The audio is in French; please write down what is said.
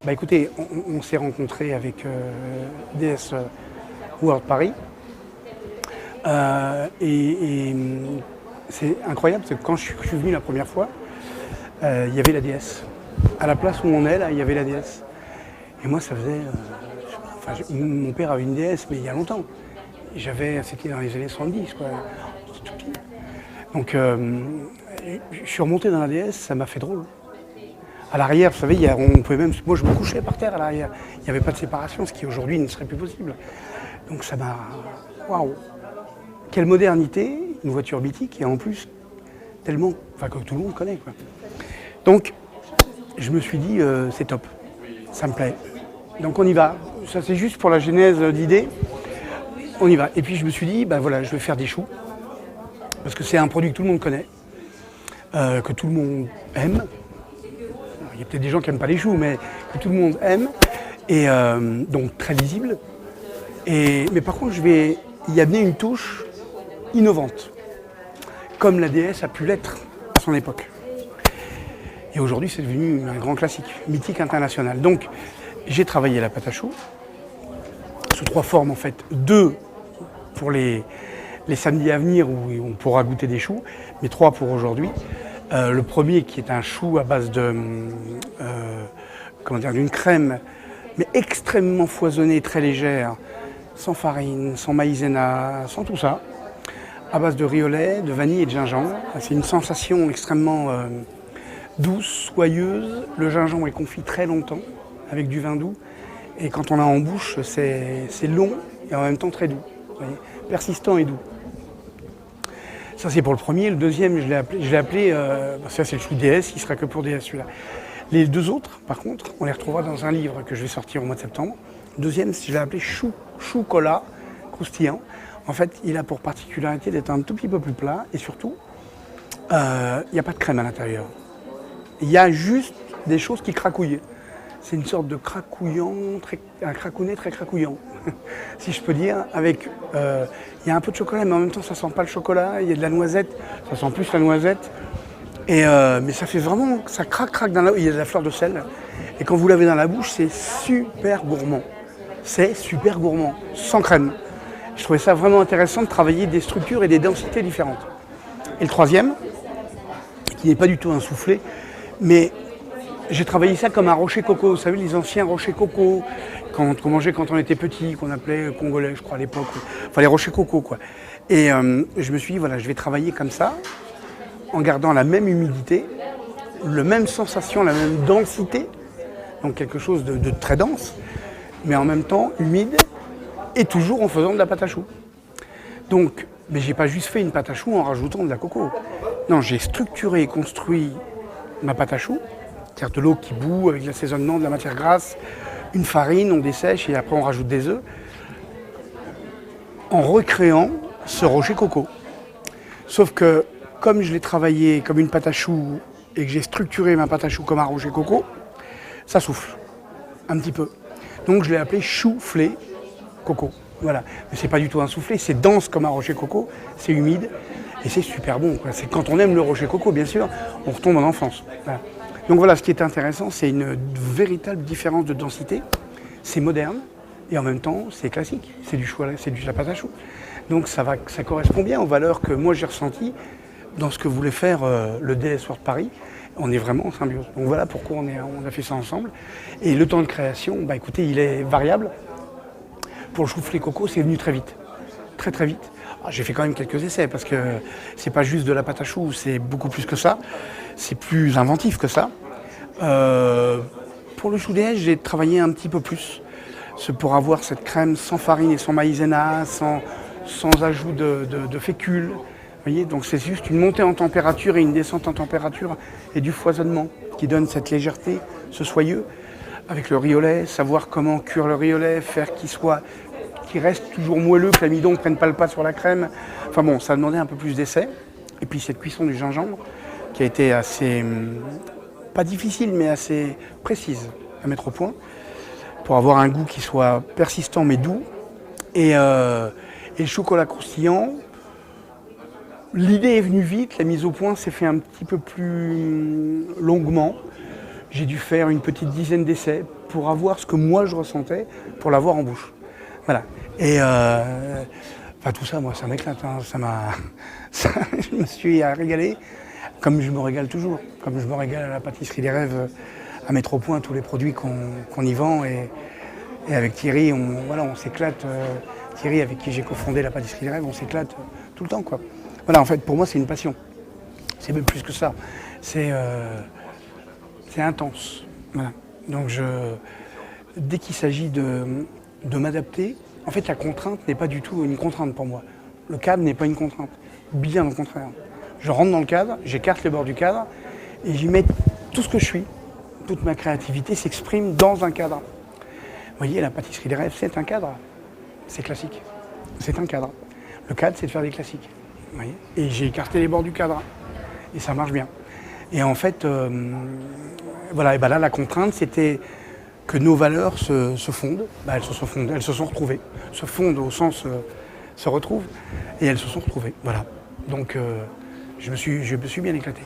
Bah écoutez, on s'est rencontrés avec DS World Paris. C'est incroyable parce que quand je suis venu la première fois, il y avait la DS. À la place où on est là, il y avait la DS. Et moi, ça faisait. Mon père avait une DS, mais il y a longtemps. C'était dans les années 70, quoi. C'était tout petit. Donc, je suis remonté dans la DS, ça m'a fait drôle. À l'arrière, vous savez, on pouvait même. Moi, je me couchais par terre à l'arrière. Il n'y avait pas de séparation, ce qui aujourd'hui ne serait plus possible. Donc, ça m'a. Waouh! Quelle modernité, une voiture mythique, et en plus, tellement. Enfin, que tout le monde connaît, quoi. Donc, je me suis dit, c'est top. Ça me plaît. Donc, on y va. Ça, c'est juste pour la genèse d'idées. On y va. Et puis, je me suis dit, ben voilà, je vais faire des choux. Parce que c'est un produit que tout le monde connaît, que tout le monde aime. Il y a peut-être des gens qui n'aiment pas les choux, mais que tout le monde aime. Et donc très visible. Mais par contre, je vais y amener une touche innovante, comme la DS a pu l'être à son époque. Et aujourd'hui, c'est devenu un grand classique, mythique international. Donc, j'ai travaillé la pâte à choux, sous 3 formes en fait. 2 pour les samedis à venir où on pourra goûter des choux, mais 3 pour aujourd'hui. Le premier qui est un chou à base d'une crème, mais extrêmement foisonnée, très légère, sans farine, sans maïzena, sans tout ça, à base de riz au lait, de vanille et de gingembre. C'est une sensation extrêmement douce, soyeuse. Le gingembre est confit très longtemps avec du vin doux. Et quand on l'a en bouche, c'est long et en même temps très doux. Vous voyez, persistant et doux. Ça, c'est pour le premier. Le deuxième, je l'ai appelé ça, c'est le chou DS, il ne sera que pour DS celui-là. Les 2 autres, par contre, on les retrouvera dans un livre que je vais sortir au mois de septembre. Le deuxième, je l'ai appelé chou cola croustillant. En fait, il a pour particularité d'être un tout petit peu plus plat et surtout, il n'y a pas de crème à l'intérieur. Il y a juste des choses qui cracouillent. C'est une sorte de cracouillant, un cracounet très cracouillant, si je peux dire. Avec, il y a un peu de chocolat, mais en même temps, ça sent pas le chocolat. Il y a de la noisette, ça sent plus la noisette. Mais ça fait vraiment, ça craque dans la. Il y a de la fleur de sel. Et quand vous l'avez dans la bouche, c'est super gourmand. C'est super gourmand, sans crème. Je trouvais ça vraiment intéressant de travailler des structures et des densités différentes. Et le troisième, qui n'est pas du tout un soufflé, mais j'ai travaillé ça comme un rocher coco. Vous savez, les anciens rochers coco qu'on mangeait quand on était petit, qu'on appelait congolais, je crois, à l'époque. Enfin, les rochers coco, quoi. Et je me suis dit, voilà, je vais travailler comme ça, en gardant la même humidité, la même sensation, la même densité, donc quelque chose de très dense, mais en même temps humide, et toujours en faisant de la pâte à choux. Donc, mais j'ai pas juste fait une pâte à choux en rajoutant de la coco. Non, j'ai structuré et construit ma pâte à choux, c'est-à-dire de l'eau qui bout avec l'assaisonnement, de la matière grasse, une farine, on dessèche et après on rajoute des œufs, en recréant ce rocher coco. Sauf que, comme je l'ai travaillé comme une pâte à choux et que j'ai structuré ma pâte à choux comme un rocher coco, ça souffle un petit peu. Donc je l'ai appelé chouflé coco. Voilà. Mais c'est pas du tout un soufflé, c'est dense comme un rocher coco, c'est humide et c'est super bon, quoi. C'est quand on aime le rocher coco, bien sûr, on retombe en enfance. Voilà. Donc voilà, ce qui est intéressant, c'est une véritable différence de densité. C'est moderne et en même temps, c'est classique. C'est du choix, c'est de la pâte à choux. Donc ça correspond bien aux valeurs que moi j'ai ressenties dans ce que voulait faire le DS World Paris. On est vraiment en symbiose. Donc voilà pourquoi on a fait ça ensemble. Et le temps de création, bah écoutez, il est variable. Pour le chouflé coco, c'est venu très vite. Très très vite. J'ai fait quand même quelques essais parce que c'est pas juste de la pâte à choux, c'est beaucoup plus que ça. C'est plus inventif que ça. Pour le chou DS, j'ai travaillé un petit peu plus. C'est pour avoir cette crème sans farine et sans maïzena, sans ajout de fécule. Vous voyez, donc c'est juste une montée en température et une descente en température et du foisonnement qui donne cette légèreté, ce soyeux, avec le riz au lait, savoir comment cuire le riz au lait, faire qu'il reste toujours moelleux, que l'amidon ne prenne pas le pas sur la crème. Enfin bon, ça a demandé un peu plus d'essai. Et puis cette cuisson du gingembre qui a été assez, pas difficile, mais assez précise à mettre au point pour avoir un goût qui soit persistant mais doux. Et le chocolat croustillant, l'idée est venue vite, la mise au point s'est fait un petit peu plus longuement. J'ai dû faire une petite dizaine d'essais pour avoir ce que moi je ressentais, pour l'avoir en bouche. Voilà. Et tout ça, moi, ça m'éclate. Hein. Je me suis régalé, comme je me régale toujours. Comme je me régale à la pâtisserie des rêves, à mettre au point tous les produits qu'on y vend. Et avec Thierry, on s'éclate. Thierry, avec qui j'ai cofondé la pâtisserie des rêves, on s'éclate tout le temps, quoi. Voilà, en fait, pour moi, c'est une passion. C'est même plus que ça. C'est intense. Voilà. Donc, dès qu'il s'agit de m'adapter, en fait, la contrainte n'est pas du tout une contrainte pour moi. Le cadre n'est pas une contrainte. Bien au contraire. Je rentre dans le cadre, j'écarte les bords du cadre et j'y mets tout ce que je suis. Toute ma créativité s'exprime dans un cadre. Vous voyez, la pâtisserie des rêves, c'est un cadre. C'est classique. C'est un cadre. Le cadre, c'est de faire des classiques. Vous voyez, et j'ai écarté les bords du cadre. Et ça marche bien. Et en fait, voilà, et là, la contrainte, c'était que nos valeurs se fondent. Elles se sont fondées, elles se sont retrouvées. Se fondent au sens se retrouvent. Et elles se sont retrouvées. Voilà. Donc, je me suis bien éclaté.